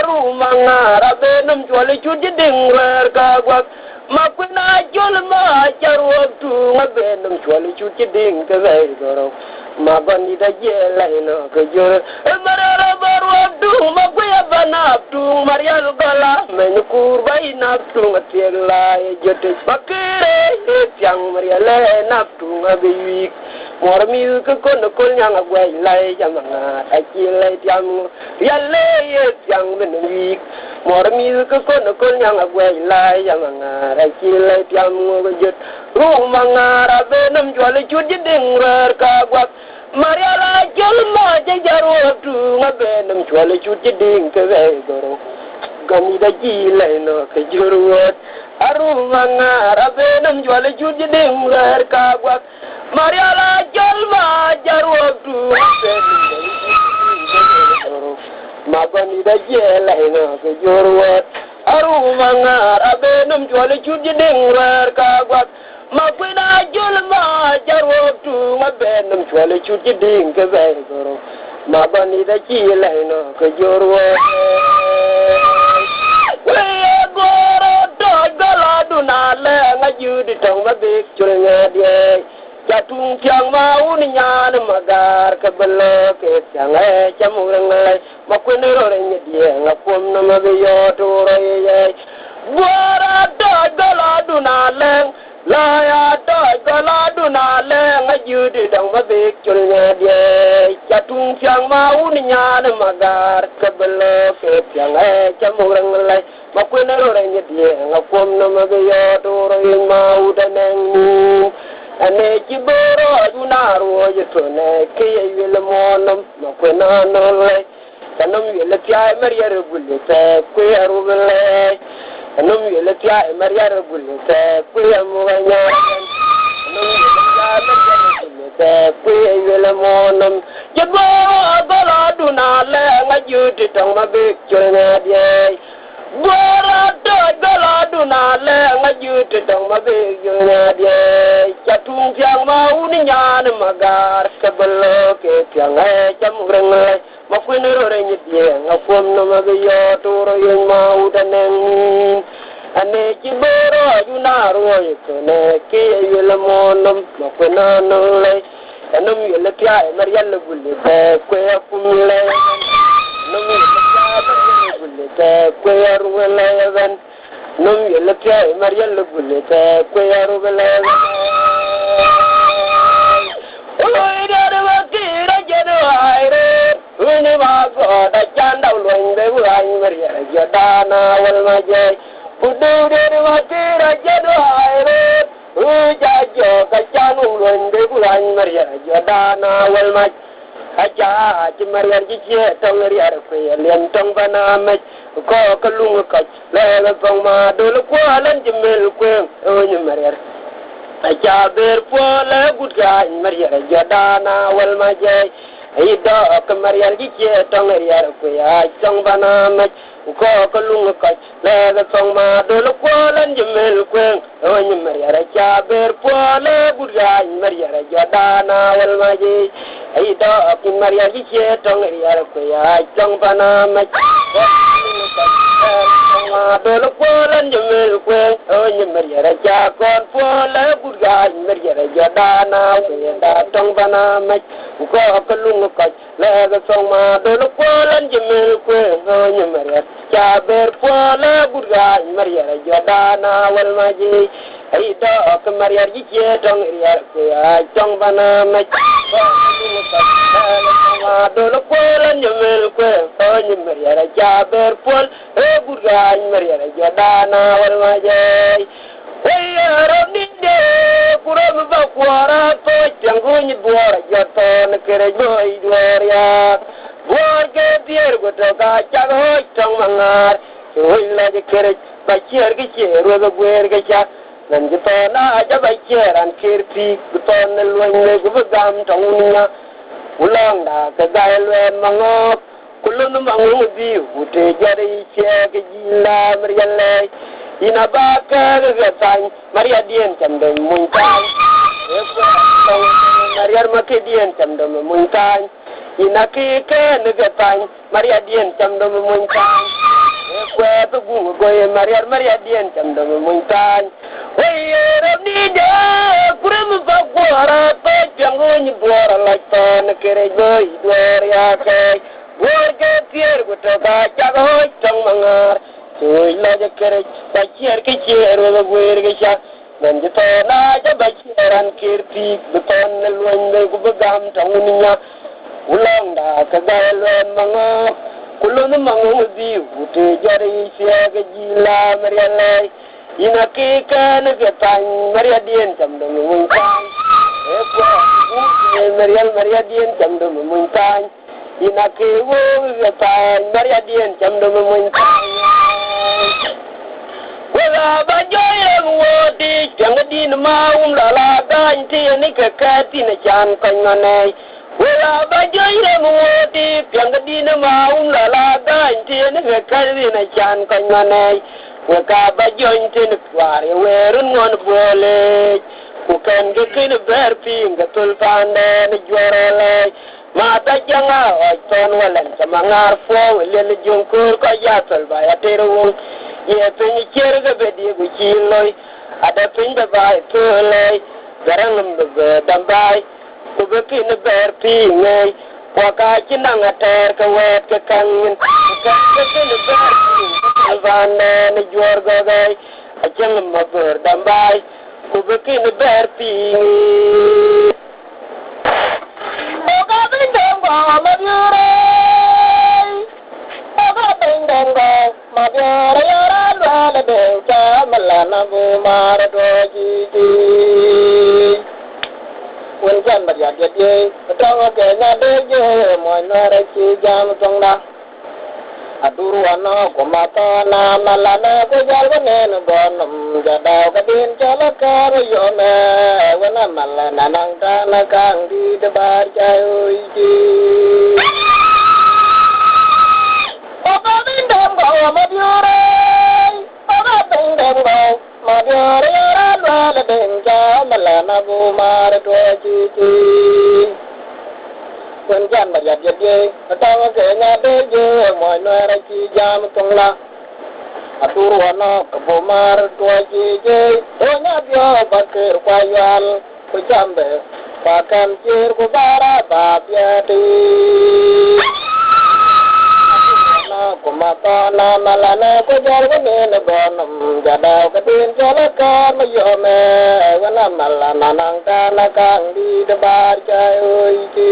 Speaker 1: rumangara benum cuali cuci dingrer kagwak makuna julma jarwo tu ngabenum cuali cuci ding ke benetoro magon ida cilaino ke jor mariala barwo tu makuya banap tu marial gala menyukur bayi nafsu ngatiela jote pakere yang mariale nafsu ngabiwik mormil ke kon yang agwai lai jamanga akilai tiamu yalle yang benwik mormil ke kon yang agwai lai jamanga akilai tiamu jot rumanga rabenam jual juding rar kagwak mariala jelma jajarwo tu ngabenam jual juding ke goro gami da jilai no ke jurwat arumanga rabenam jual juding rar kagwak mariala jelma jarwo tu magani da jilai no ke jurwat arumanga rabenam jual juding rar kagwak makwina julma jarwotu mabenum chwale chuti ding ke goro mabani da chilai no ke jorwo we goro do galadu na le ngajudi tong mabik chulnya die jatung tiang mau ni nyan magar ke belo ke tiang chamurang lai makwina ro re die ngapom no mabiyo to ro ye goro do galadu na le la ya do galadu na le ngajudi dang mabik chulnya die jatung tiang mau ni nyan magar ke belo ke tiang chamurang lai makwina ro re die ngapom no mabiyo to ro mau daneng ane kiboro junaro yetone kiye wile monam makwena nole kanum wile tia mariya bulle te kuya rubele kanum wile tia mariya bulle te kuya muganya kanum wile tia mariya bulle te kuya wile monam kiboro galadu na le ngajuti tong mabik chulnya die Gora do galadu na le ngajuti tong mabik chulnya die chatung tiang mau ni nyan magar sebelo ke tiang chamureng le makwini ro re nyidie ngapom no mabiyo turo yen mau daneng ane kiboro junaro yetone ke yele monam makwina no le kanum yele tia mariya bulle te kwe kumle num yele tia mariya bulle te kwe ruwele ben num yel ke mariel gulle te ko yaru bele oi da ma ki ra jeno aire uni ma go da chanda ulwen de buan mariel jadana wal ma je udu de ma ki ra jeno aire uja jo ka chanu ulwen de buan mariel jadana wal ma aja ci mariel ji ci tong riar ko len tong bana me ko ko lungu ko le bang ma do le ko lan ci mel ko o ni mariel aja ber po le gut ga mariel jadana wal ma je ai do ko mariel ji ci tong riar ko ya tong bana me ko ko lungu ko le bang ma do le ko lan ci mel ko o ni mariel aja ber po le gut ga mariel jadana wal ma je ai do ko mariel ji ci tong riar ko ya tong bana me do lo ko lan jemel ko o ni mariera ja kon po la gurga mariera jadana we da tong bana ma ko ko lung ko la ga song ma do lo ko lan jemel ko o ni mariera ja ber po la gurga mariera jadana wal ma ji ai do ko mariera ji je tong riar ko ya tong bana ma ko lung ko la do lo ko lan jemel ko o ni mariera ja ber po gurga mariera jadana wal ma je hey rodinde kuram ba kwara to changu ni bora jato ne kere boy gloria boy ke tier go to ka cha ho tong mangar hoy la je kere ba chier ke chiero go gwer ke cha nan je to na ja ba chieran kirti to ne lwen le go gam tong nya ulang da ka ga lwen mangop kulun mangu bi ute jari che ke jila mariale ina ba ka ga tan maria dien chamde mun tan e ko maria ma ke dien chamde mun tan ina ke ne ga tan maria dien chamde mun tan e ko to gu go e maria dien chamde mun tan oi ro ni de kuram ba ko ara to jango ni bora la tan kere goi gloria ke Warga tiar gutoka jago tong mangar Soy la ja kere bachier ke chier wa buer ke cha nan je to na ja bachieran kirti buton lwen le ku bagam tong ninya ulang da ka ga lwen mango kulun mango bi ute jari sia ke jila mariale ina ke kan ke tan maria dien tam do mun tan e ko maria dien tam do mun tan ina ke wo ga tan maria dien cham do mun tan wala ba joye wo di chang di ma la la dan ti ni ka ka ti na chan kan ngane wala ba joye wo di chang di ma la la dan ti ni ka ka ti na chan kan ngane wa ka ba joye ti ni kware we run ngon bole ku kan ge kin ber ping ga tul pande ni jorale mata janga ton walan samangar fo le jonkur ko yatal ba ya teru ye pin cherga bedi gu chiloi ada pin da ba to le garangam be dambai ku be kin ber pinge ko ka chinang ater ka wet ka kan ka kin ber pinge van ne jor go gai ajang ma ber dambai ku be kin ber pinge Wenjan bariat ye, tong ke na de ye, moi na re chi jam tong da. Aduru ano ko mata na malana ko jal ne no bonum ja da ka din chala ka yo me wana malana nang ta na kang di de bar ja oi ji. Oka din dam go ma diore, oka din dam go ma diore ra la la den ja malana bu mar do ji ji. Wenjan bariat ye, tong ke na de ye, moi na re chi jam tong la. Aduru ano ko mar do ji ji, o na bio bakir kwa yal ko jambe, pa kan chir ko bara ba pya ti. na kuma ta na malana ko jalgane na gonam jadao kadin jalaka mayome wana malana nang ta na kang di debar jai oi ki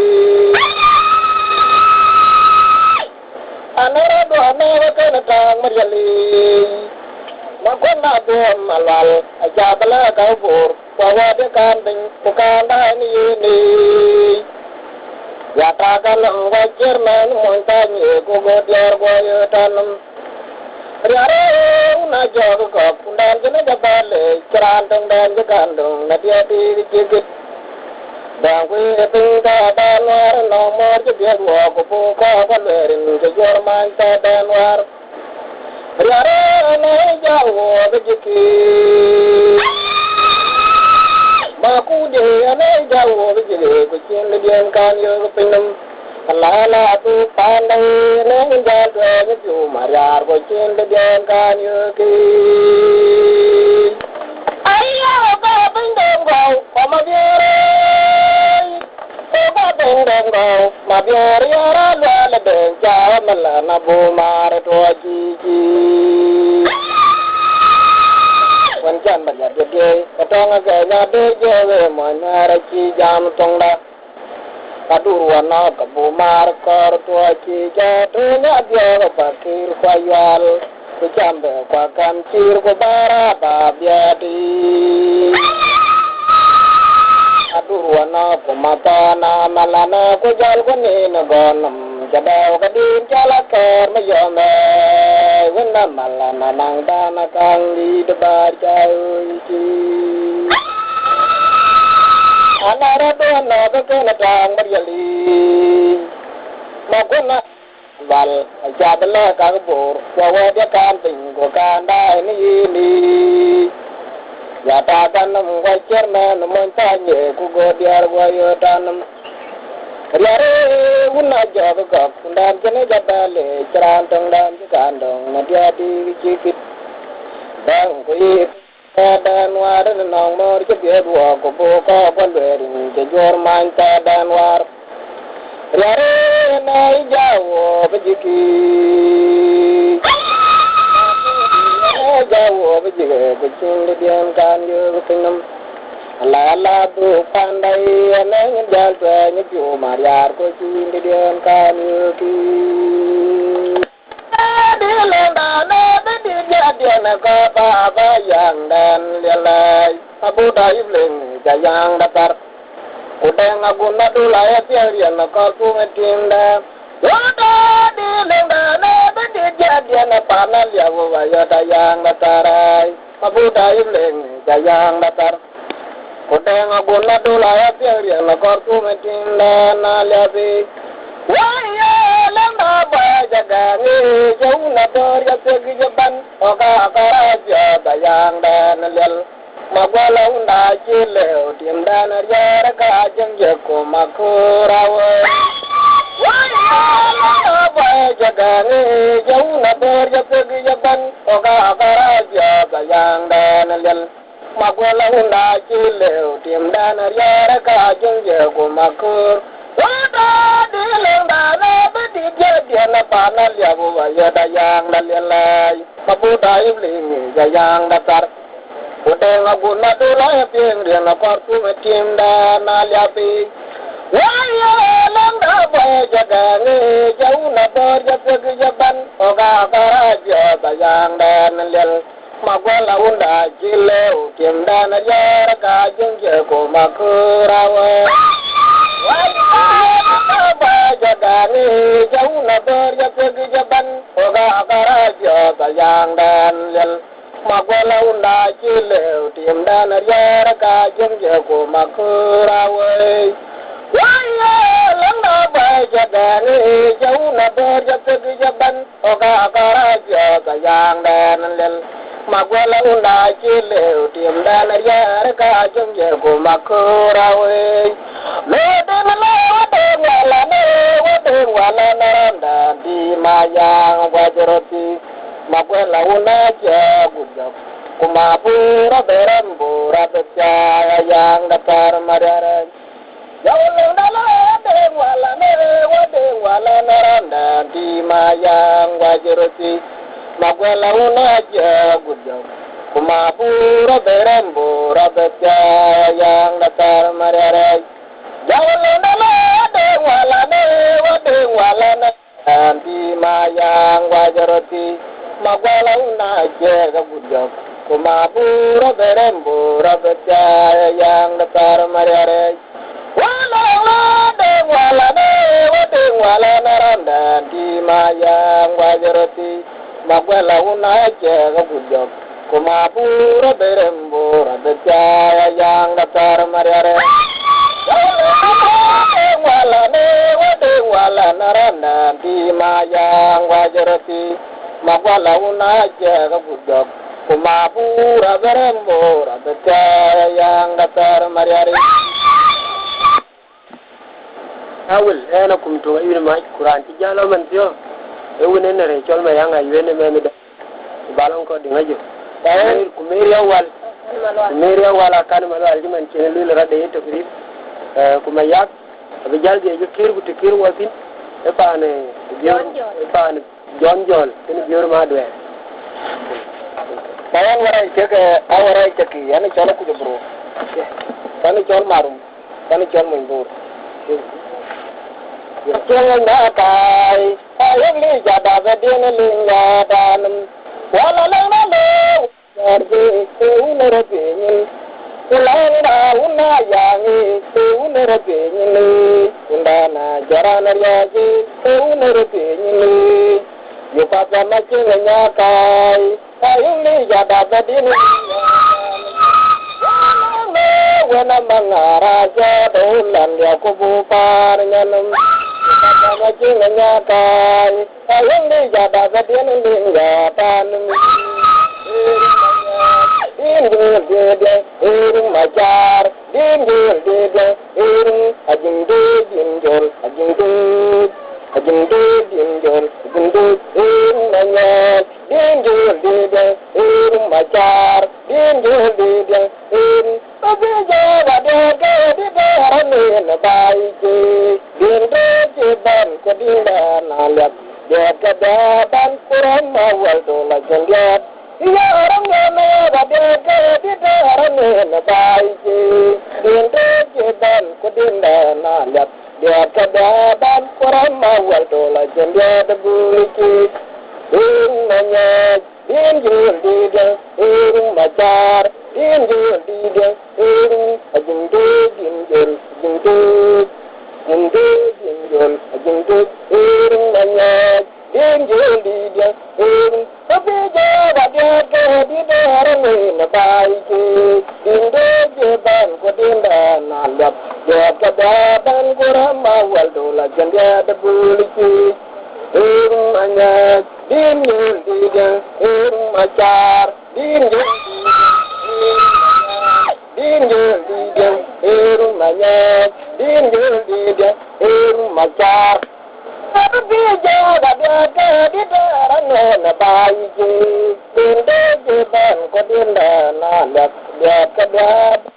Speaker 1: anara do anara kana tang marjali makona do malal ajabala ka bor bawa de kan ding bukan ni ni ya ta kan wajar man montanye ko godiar goyo tanam riare una jog ko pundan jene jabale krandang dan jagandung na dia di jigit dang wi ting da dan war no mor je dia wo ko ko ko lerin je jor man ta dan war riare na jawo bejiki Maku de ane jawo bejiki ko chin le dien kan yo pinam la tu pandai ne jal twe ne ju mariar ko chin le dien kan yo ki ayo ba bing dong go ko ma biere ko ba bing dong go ma biere ya ra le de ja ma la na bu mar to ji ji quan chân mà nhặt được ghê, cái trong cái nhà đôi ghê về mọi nhà ra chi jam trong đó, cái đủ ăn nó cái bù mar cor tua chi cha đôi nhà ghê cái bạc kia khoai yal, cái chăm về qua cam chir cái bara bà bia đi, cái đủ ăn nó cái mata na malana cái jal cái này nó gon jadao cái din chala kar mà yom wena malana nang dana kang di debar jauh chi anara do na ko na tang marjali makona wal jadala ka bor wa dia kan ting ko kan dai ni ya ta kan mo wa cherman mo ta nye ku go diar wa yo tanam riare una job ko kundan jene jabale chran tong dan kandong na dia di chikit bang kui dan war nong mor ke dia dua ko ko ko lerin ke jor man ta dan war riare na jawo bejiki jawo bejiki ko chin dian kan yo pinam la tu pandai ane jal twe ni ju mariar ko chin dian kan ki de le da na de dia dia na ko ba ba yang dan le lai abu dai bling ja yang datar ko deng aguna du la ya tia na ko tu metin da yo da de le da na de dia na pa na ya wo wa ya da yang datarai abu dai bling ja yang datar Kuteng aguna dula ya tiari na kortu metin na liabi. Waya langa ba jagani jau na dor ya tegi jaban oka akaraja bayang dan lel magwala unda chileo tim dan yara ka jeng jeko makurawa. Waya langa ba jagani jau na dor ya tegi jaban oka akaraja bayang dan lel magwala unda chileo tim dan yara ka jeng jeko makur. Wada dileng dana bedi jadi na panal ya bu ya dayang lalai mabuda ibling dayang datar uteng aguna dula ping dia na partu metim dana liapi waya lang da ba jagane jau na ber jateg jaban oga karaja dayang dan lel magwala unda jileu tim dana yar ka jeng ko makurawa Agany jauh na ber ya pergi jaban oga akaraja bayang dan lel magwala unda chileu tim dan yara ka jeng ko makurawe waya lang na ba Agany jauh na ber ya pergi jaban oga akaraja bayang dan lel magwala unda chileu tim dan yara ka jeng ko makurawe Norde wala naranda di Mayak wajroti magwala unaja gujak kumapura berembura percaya yang datar madara Jawaleng dala de wala ne wade wala naranda di mayang wajiroti magwala una jagudyo kumapura berembo rabetya yang datar marere jawaleng dala de wala ne wade wala naranda di mayang wajiroti magwala una jagudyo kumapura berembo rabetya yang datar marere wala naranda di mayang wajiroti magwala una jega bujok kumapura berembo rabetya yang datar mariare wala naranda di mayang wajiroti magwala una jega bujok kumapura berembo rabetya yang datar mariare awul ena kumto ayun ma Quran ti jalo man tio ewune ne re chol ma yanga Ayuen me me da balon ko dinga jo ay kumeriya wal kan ma wal man ci lu la de to fi ku Mayak abi jal je jo kir bu te kir wasin e paane jonjol tin jor ma do bayan waray ke awaray ke yani cholo ku bro kan chol marum kan chol mo ndur Jangan nakai, ayam li jada bedin linga danam. Wala lana lo, yardi seunera benin. Ulanga una yangi seunera benin. Undana jarana yaji seunera benin. Yupapa macing nakai, ayam li jada bedin linga danam. Wala mangaraja dolan yakubu parnyanam. Macing nyakai, ayang di jada gadian lingga tanam. Dinjul dede, irung macar, dinjul dede, irung ajing de dinjul, ajing de dinjul, irung banyak, dinjul dede, irung macar, dinjul dede, irung tapi jaga dede di beranin baik. Ban kedinda naliat lihat kedapan kurang mawal dola jeliat iya orang ngene gadege di darane baik dinde jeban kedinda naliat lihat kedapan kurang mawal dola jeliat buliki nanya dinjul dide irung macar dinjul dide irung ajung dinjul Jinjul irung banyak, jinjul dia irung tapi jaga dia di darane baik. Dinda jeban ko dinda nalap, jaga dadan kurang mawal dola janda debuliki. Irung banyak, jinjul dia irung macar, jinjul dia irung banyak, jinjul dia irung macar. Tapi jaga dia di darane baik. Dinda jeban ko dinda nalap, jaga dadan